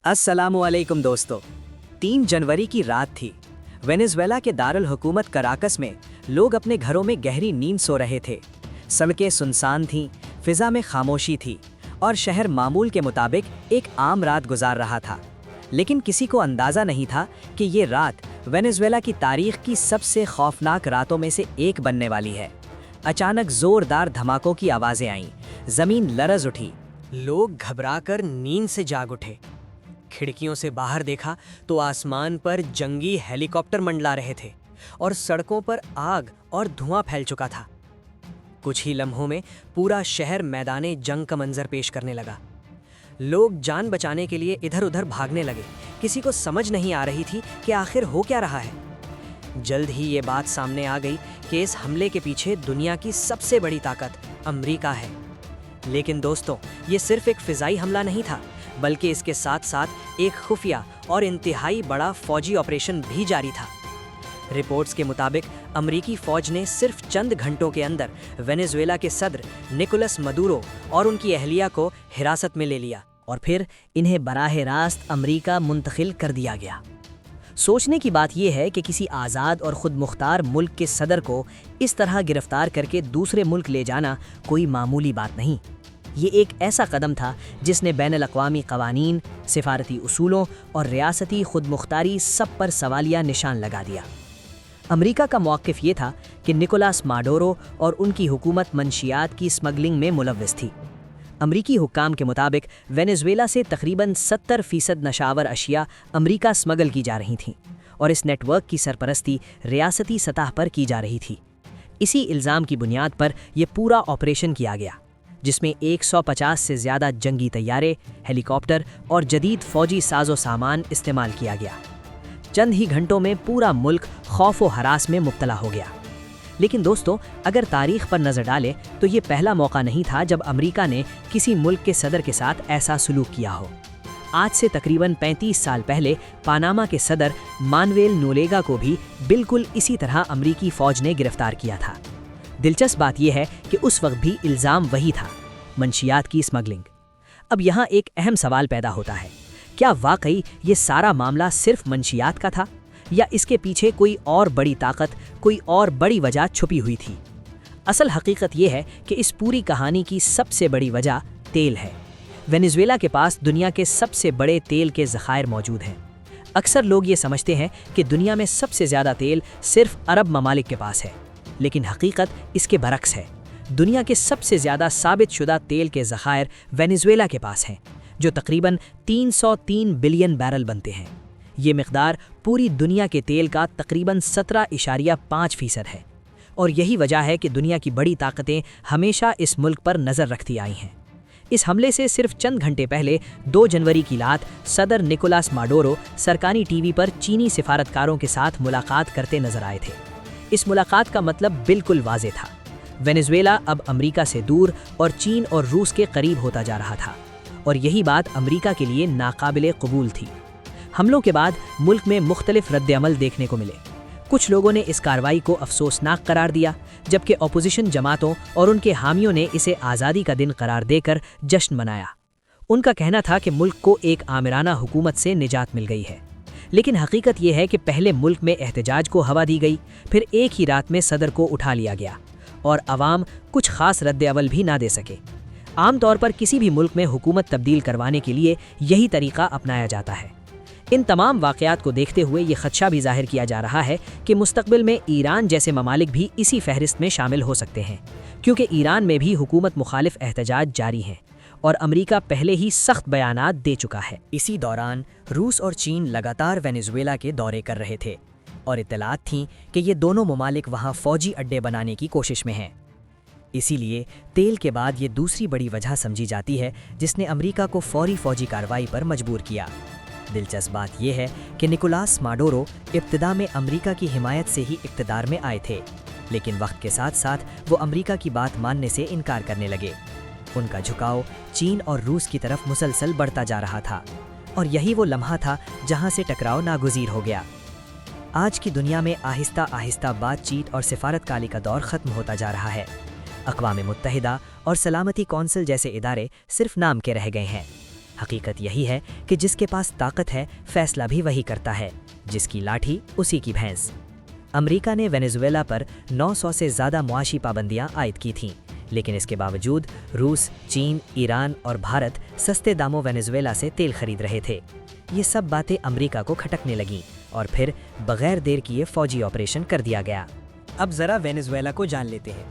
अस्सलामु अलैकुम दोस्तों। 3 जनवरी की रात थी। वेनेजुएला के दारुल हुकूमत कराकस में लोग अपने घरों में गहरी नींद सो रहे थे। सड़कें सुनसान थीं, फिजा में खामोशी थी और शहर मामूल के मुताबिक एक आम रात गुजार रहा था। लेकिन किसी को अंदाज़ा नहीं था कि ये रात वेनेजुएला की तारीख की सबसे खौफनाक रातों में से एक बनने वाली है। अचानक ज़ोरदार धमाकों की आवाज़ें आईं, ज़मीन लरज़ उठी, लोग घबराकर नींद से जाग उठे। खिड़कियों से बाहर देखा तो आसमान पर जंगी हेलीकॉप्टर मंडला रहे थे और सड़कों पर आग और धुआं फैल चुका था। कुछ ही लम्हों में पूरा शहर मैदाने जंग का मंजर पेश करने लगा। लोग जान बचाने के लिए इधर उधर भागने लगे। किसी को समझ नहीं आ रही थी कि आखिर हो क्या रहा है। जल्द ही ये बात सामने आ गई कि इस हमले के पीछे दुनिया की सबसे बड़ी ताकत अमेरिका है। लेकिन दोस्तों, ये सिर्फ एक फिजाई हमला नहीं था, बल्कि इसके साथ साथ एक खुफिया और इंतहाई बड़ा फौजी ऑपरेशन भी जारी था। रिपोर्ट्स के मुताबिक अमेरिकी फौज ने सिर्फ चंद घंटों के अंदर वेनेजुएला के सदर निकोलस मदुरो और उनकी अहलिया को हिरासत में ले लिया और फिर इन्हें बराह रास्त अमेरिका मुंतकिल कर दिया गया। सोचने की बात यह है कि किसी आज़ाद और ख़ुद मुख्तार मुल्क के सदर को इस तरह गिरफ्तार करके दूसरे मुल्क ले जाना कोई मामूली बात नहीं। ये एक ऐसा कदम था जिसने बैनुल-अक़वामी क़वानीन, सिफारती उसूलों और रियासती खुद मुख्तारी सब पर सवालिया निशान लगा दिया। अमेरिका का मौक़िफ़ ये था कि निकोलस माडुरो और उनकी हुकूमत मंशियात की स्मगलिंग में मुलव्वस थी। अमरीकी हुक्काम के मुताबिक वेनेजुएला से तकरीबन 70% नशावर अशिया अमेरिका स्मगल की जा रही थीं और इस नेटवर्क की सरपरस्ती रियासती सतह पर की जा रही थी। इसी इल्ज़ाम की बुनियाद पर यह पूरा ऑपरेशन किया गया, जिसमें 150 से ज़्यादा जंगी तैयारे, हेलीकॉप्टर और जदीद फ़ौजी साजो सामान इस्तेमाल किया गया। चंद ही घंटों में पूरा मुल्क खौफ व हरास में मुब्तला हो गया। लेकिन दोस्तों, अगर तारीख पर नज़र डालें तो ये पहला मौका नहीं था जब अमेरिका ने किसी मुल्क के सदर के साथ ऐसा सलूक किया हो। आज से तकरीबन 35 साल पहले पनामा के सदर मानुएल नोरेगा को भी बिल्कुल इसी तरह अमेरिकी फ़ौज ने गिरफ्तार किया था। दिलचस्प बात यह है कि उस वक्त भी इल्ज़ाम वही था, मंशियात की स्मगलिंग। अब यहाँ एक अहम सवाल पैदा होता है, क्या वाकई ये सारा मामला सिर्फ मंशियात का था या इसके पीछे कोई और बड़ी ताकत, कोई और बड़ी वजह छुपी हुई थी? असल हकीकत यह है कि इस पूरी कहानी की सबसे बड़ी वजह तेल है। वेनेजुएला के पास दुनिया के सबसे बड़े तेल के ज़खायर मौजूद हैं। अक्सर लोग ये समझते हैं कि दुनिया में सबसे ज़्यादा तेल सिर्फ अरब ममालिक के पास है, लेकिन हकीकत इसके बरक्स है। दुनिया के सबसे ज़्यादा साबित शुदा तेल के ज़खायर वेनेजुएला के पास हैं, जो तकरीबन 303 बिलियन बैरल बनते हैं। ये मिक़दार पूरी दुनिया के तेल का तकरीबन 17.5% है और यही वजह है कि दुनिया की बड़ी ताकतें हमेशा इस मुल्क पर नज़र रखती आई हैं। इस हमले से सिर्फ चंद घंटे पहले 2 जनवरी की रात सदर निकोलस माडुरो सरकारी टीवी पर चीनी सिफारतकारों के साथ मुलाकात करते नजर आए थे। इस मुलाकात का मतलब बिल्कुल वाज़ेह था। वेनेजुएला अब अमेरिका से दूर और चीन और रूस के करीब होता जा रहा था और यही बात अमेरिका के लिए नाकाबिले कबूल थी। हमलों के बाद मुल्क में मुख्तलिफ रद्द-ए-अमल देखने को मिले। कुछ लोगों ने इस कार्रवाई को अफसोसनाक करार दिया, जबकि अपोजिशन जमातों और उनके हामियों ने इसे आज़ादी का दिन करार देकर जश्न मनाया। उनका कहना था कि मुल्क को एक आमिराना हुकूमत से निजात मिल गई है। लेकिन हकीकत यह है कि पहले मुल्क में एहतजाज को हवा दी गई, फिर एक ही रात में सदर को उठा लिया गया और अवाम कुछ खास रद्द-ए-अमल भी ना दे सके। आमतौर पर किसी भी मुल्क में हुकूमत तब्दील करवाने के लिए यही तरीका अपनाया जाता है। इन तमाम वाक़यात को देखते हुए ये ख़दशा भी ज़ाहिर किया जा रहा है कि मुस्तक़बिल में ईरान जैसे ममालिक भी इसी फहरिस्त में शामिल हो सकते हैं, क्योंकि ईरान में भी हुकूमत मुखालिफ एहतजाज जारी हैं और अमेरिका पहले ही सख्त बयानात दे चुका है। इसी दौरान रूस और चीन लगातार वेनेजुएला के दौरे कर रहे थे और इत्तलात थीं कि ये दोनों ममालिक वहाँ फ़ौजी अड्डे बनाने की कोशिश में हैं। इसीलिए तेल के बाद ये दूसरी बड़ी वजह समझी जाती है जिसने अमेरिका को फौरी फ़ौजी कार्रवाई पर मजबूर किया। दिलचस्प बात यह है कि निकोलस माडुरो इब्तिदा में अमेरिका की हिमायत से ही इक़्तिदार में आए थे, लेकिन वक्त के साथ साथ वो अमेरिका की बात मानने से इनकार करने लगे। उनका झुकाव चीन और रूस की तरफ मुसलसल बढ़ता जा रहा था और यही वो लम्हा था जहां से टकराव नागुज़ीर हो गया। आज की दुनिया में आहिस्ता आहिस्ता बातचीत और सिफारतकारी का दौर ख़त्म होता जा रहा है। अक़वाम मुत्तहिदा और सलामती कौंसिल जैसे इदारे सिर्फ नाम के रह गए हैं। حقیقت یہی ہے کہ جس کے پاس طاقت ہے فیصلہ بھی وہی کرتا ہے، جس کی لاٹھی اسی کی بھینس۔ امریکا نے وینزویلا پر 900 سے زیادہ معاشی پابندیاں عائد کی تھیں، لیکن اس کے باوجود روس، چین، ایران اور بھارت سستے داموں وینزویلا سے تیل خرید رہے تھے۔ یہ سب باتیں امریکا کو کھٹکنے لگیں اور پھر بغیر دیر کیے فوجی آپریشن کر دیا گیا۔ اب ذرا وینزویلا کو جان لیتے ہیں۔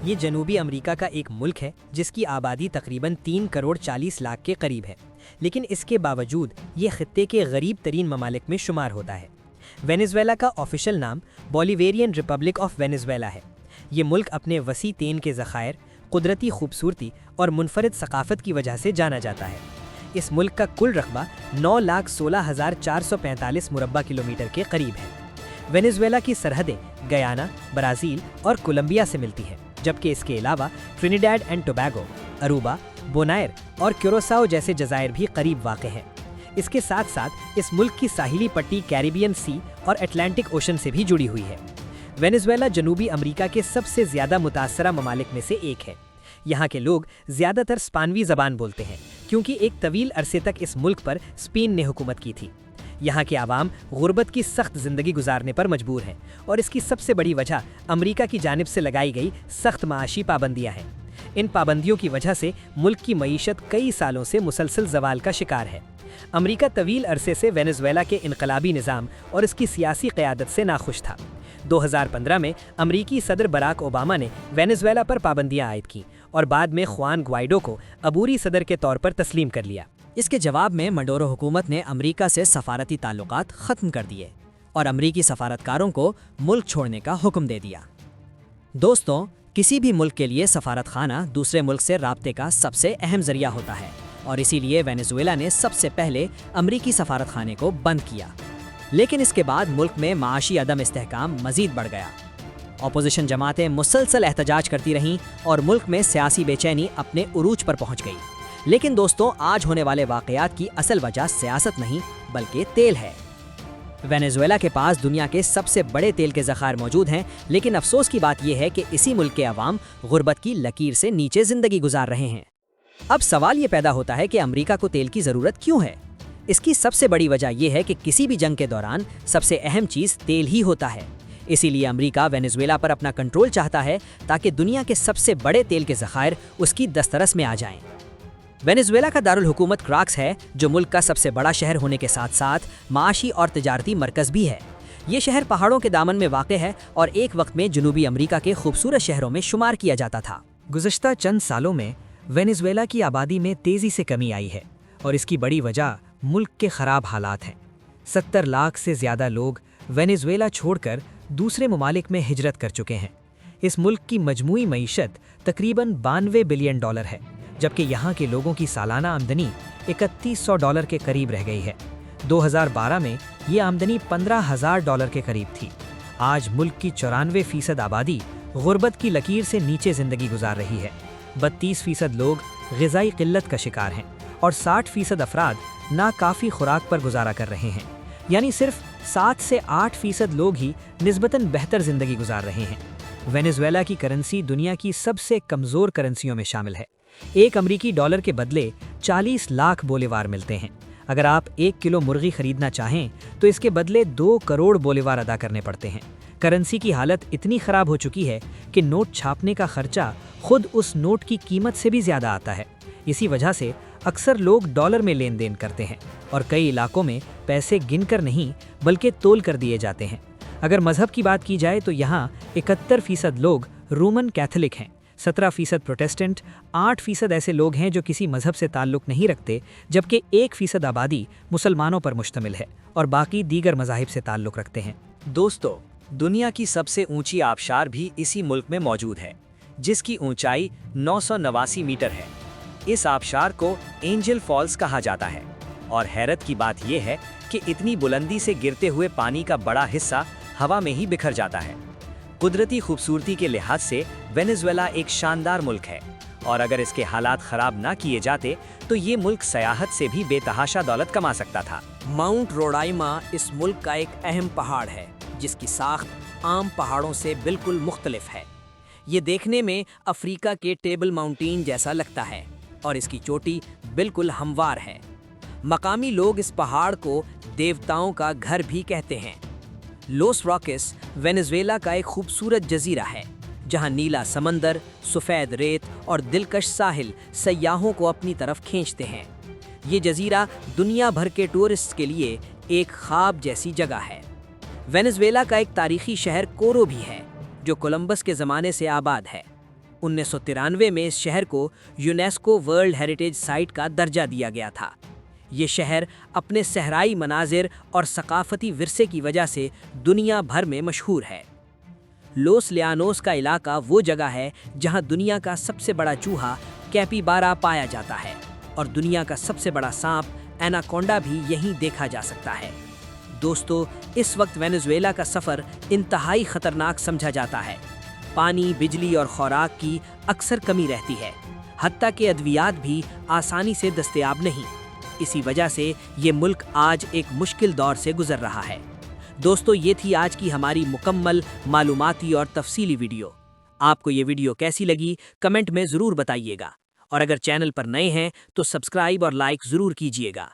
یہ جنوبی امریکا کا ایک ملک ہے جس کی آبادی تقریباً 3 کروڑ 40 لاکھ کے قریب ہے، لیکن اس کے باوجود یہ خطے کے غریب ترین ممالک میں شمار ہوتا ہے۔ وینزویلا کا آفیشل نام بولیویرین ریپبلک آف وینزویلا ہے۔ یہ ملک اپنے وسیع تیل کے ذخائر، قدرتی خوبصورتی اور منفرد ثقافت کی وجہ سے جانا جاتا ہے۔ اس ملک کا کل رقبہ 9,16,445 مربع کلومیٹر کے قریب ہے۔ وینزویلا کی سرحدیں گیانا، برازیل اور کولمبیا سے ملتی ہیں، جبکہ اس کے علاوہ ٹرینیڈاڈ اینڈ ٹوباگو، اروبا، بونائر اور کیوروساؤ جیسے جزائر بھی قریب واقع ہیں۔ اس کے ساتھ ساتھ اس ملک کی ساحلی پٹی کیریبین سی اور اٹلانٹک اوشن سے بھی جڑی ہوئی ہے۔ وینزویلا جنوبی امریکا کے سب سے زیادہ متاثرہ ممالک میں سے ایک ہے۔ یہاں کے لوگ زیادہ تر اسپانوی زبان بولتے ہیں، کیونکہ ایک طویل عرصے تک اس ملک پر اسپین نے حکومت کی تھی۔ یہاں کے عوام غربت کی سخت زندگی گزارنے پر مجبور ہیں، اور اس کی سب سے بڑی وجہ امریکا کی جانب سے لگائی گئی سخت معاشی پابندیاں ہیں۔ ان پابندیوں کی وجہ سے ملک کی معیشت کئی سالوں سے مسلسل زوال کا شکار ہے۔ امریکا طویل عرصے سے وینزویلا کے انقلابی نظام اور اس کی سیاسی قیادت سے ناخوش تھا۔ 2015 میں امریکی صدر براک اوباما نے وینزویلا پر پابندیاں عائد کیں اور بعد میں خوان گوائیڈو کو عبوری صدر کے طور پر تسلیم کر لیا۔ اس کے جواب میں مڈورو حکومت نے امریکا سے سفارتی تعلقات ختم کر دیے اور امریکی سفارتکاروں کو ملک چھوڑنے کا حکم دے دیا۔ دوستوں، کسی بھی ملک کے لیے سفارت خانہ دوسرے ملک سے رابطے کا سب سے اہم ذریعہ ہوتا ہے، اور اسی لیے وینزویلا نے سب سے پہلے امریکی سفارت خانے کو بند کیا۔ لیکن اس کے بعد ملک میں معاشی عدم استحکام مزید بڑھ گیا۔ اپوزیشن جماعتیں مسلسل احتجاج کرتی رہیں اور ملک میں سیاسی بے چینی اپنے عروج پر پہنچ گئی۔ لیکن دوستوں، آج ہونے والے واقعات کی اصل وجہ سیاست نہیں بلکہ تیل ہے۔ وینزویلا کے پاس دنیا کے سب سے بڑے تیل کے ذخائر موجود ہیں، لیکن افسوس کی بات یہ ہے کہ اسی ملک کے عوام غربت کی لکیر سے نیچے زندگی گزار رہے ہیں۔ اب سوال یہ پیدا ہوتا ہے کہ امریکا کو تیل کی ضرورت کیوں ہے؟ اس کی سب سے بڑی وجہ یہ ہے کہ کسی بھی جنگ کے دوران سب سے اہم چیز تیل ہی ہوتا ہے۔ اسی لیے امریکا وینزویلا پر اپنا کنٹرول چاہتا ہے تاکہ دنیا کے سب سے بڑے تیل کے ذخائر اس کی دسترس میں آ جائیں۔ وینزویلا کا دارالحکومت کراکس ہے، جو ملک کا سب سے بڑا شہر ہونے کے ساتھ ساتھ معاشی اور تجارتی مرکز بھی ہے۔ یہ شہر پہاڑوں کے دامن میں واقع ہے اور ایک وقت میں جنوبی امریکا کے خوبصورت شہروں میں شمار کیا جاتا تھا۔ گزشتہ چند سالوں میں وینزویلا کی آبادی میں تیزی سے کمی آئی ہے، اور اس کی بڑی وجہ ملک کے خراب حالات ہیں۔ 70 لاکھ سے زیادہ لوگ وینزویلا چھوڑ کر دوسرے ممالک میں ہجرت کر چکے ہیں۔ اس ملک کی مجموعی معیشت تقریباً $92 بلین ہے، جبکہ یہاں کے لوگوں کی سالانہ آمدنی $3100 کے قریب رہ گئی ہے۔ 2012 میں یہ آمدنی $15,000 کے قریب تھی۔ آج ملک کی 94% آبادی غربت کی لکیر سے نیچے زندگی گزار رہی ہے۔ 32% لوگ غذائی قلت کا شکار ہیں اور 60% افراد ناکافی خوراک پر گزارا کر رہے ہیں، یعنی صرف 7 سے 8% لوگ ہی نسبتاً بہتر زندگی گزار رہے ہیں۔ وینزویلا کی کرنسی دنیا کی سب سے کمزور کرنسیوں میں شامل ہے۔ ایک امریکی ڈالر کے بدلے 40 لاکھ بولیوار ملتے ہیں۔ اگر آپ 1 کلو مرغی خریدنا چاہیں تو اس کے بدلے 2 کروڑ بولیوار ادا کرنے پڑتے ہیں۔ کرنسی کی حالت اتنی خراب ہو چکی ہے کہ نوٹ چھاپنے کا خرچہ خود اس نوٹ کی قیمت سے بھی زیادہ آتا ہے۔ اسی وجہ سے اکثر لوگ ڈالر میں لین دین کرتے ہیں اور کئی علاقوں میں پیسے گن کر نہیں بلکہ تول کر دیے جاتے ہیں۔ اگر مذہب کی بات کی جائے تو یہاں 71% لوگ رومن کیتھولک ہیں، 17% پروٹیسٹنٹ، 8% ایسے لوگ ہیں جو کسی مذہب سے تعلق نہیں رکھتے، جبکہ 1% آبادی مسلمانوں پر مشتمل ہے اور باقی دیگر مذاہب سے تعلق رکھتے ہیں۔ دوستو، دنیا کی سب سے اونچی آبشار بھی اسی ملک میں موجود ہے، جس کی اونچائی 989 میٹر ہے۔ اس آبشار کو اینجل فالز کہا جاتا ہے، اور حیرت کی بات یہ ہے کہ اتنی بلندی سے گرتے ہوئے پانی کا بڑا حصہ ہوا میں ہی بکھر جاتا ہے۔ قدرتی خوبصورتی کے لحاظ سے وینزویلا ایک شاندار ملک ہے، اور اگر اس کے حالات خراب نہ کیے جاتے تو یہ ملک سیاحت سے بھی بے تحاشا دولت کما سکتا تھا۔ ماؤنٹ روڈائما اس ملک کا ایک اہم پہاڑ ہے، جس کی ساخت عام پہاڑوں سے بالکل مختلف ہے۔ یہ دیکھنے میں افریقہ کے ٹیبل ماؤنٹین جیسا لگتا ہے، اور اس کی چوٹی بالکل ہموار ہے۔ मकामी लोग इस पहाड़ को देवताओं का घर भी कहते हैं। लोस रॉकेस वेनेजुएला का एक खूबसूरत जजीरा है, जहां नीला समंदर, सफ़ेद रेत और दिलकश साहिल सयाहों को अपनी तरफ खींचते हैं। ये जजीरा दुनिया भर के टूरिस्ट के लिए एक ख्वाब जैसी जगह है। वेनेजुएला का एक तारीखी शहर कोरो भी है, जो कोलंबस के ज़माने से आबाद है। 1993 में इस शहर को यूनेस्को वर्ल्ड हेरिटेज साइट का दर्जा दिया गया था। ये शहर अपने सहराई मनाजिर और सकाफती विरसे की वजह से दुनिया भर में मशहूर है। लोस ल्यानोस का इलाका वो जगह है जहां दुनिया का सबसे बड़ा चूहा कैपिबारा पाया जाता है और दुनिया का सबसे बड़ा सांप एनाकोंडा भी यहीं देखा जा सकता है। दोस्तों, इस वक्त वेनेजुएला का सफ़र इंतहाई ख़तरनाक समझा जाता है। पानी, बिजली और खुराक की अक्सर कमी रहती है, हत्ता के अद्वियात भी आसानी से दस्तयाब नहीं। इसी वजह से ये मुल्क आज एक मुश्किल दौर से गुजर रहा है। दोस्तों, ये थी आज की हमारी मुकम्मल मालूमाती और तफसीली वीडियो। आपको ये वीडियो कैसी लगी कमेंट में ज़रूर बताइएगा, और अगर चैनल पर नए हैं तो सब्सक्राइब और लाइक ज़रूर कीजिएगा।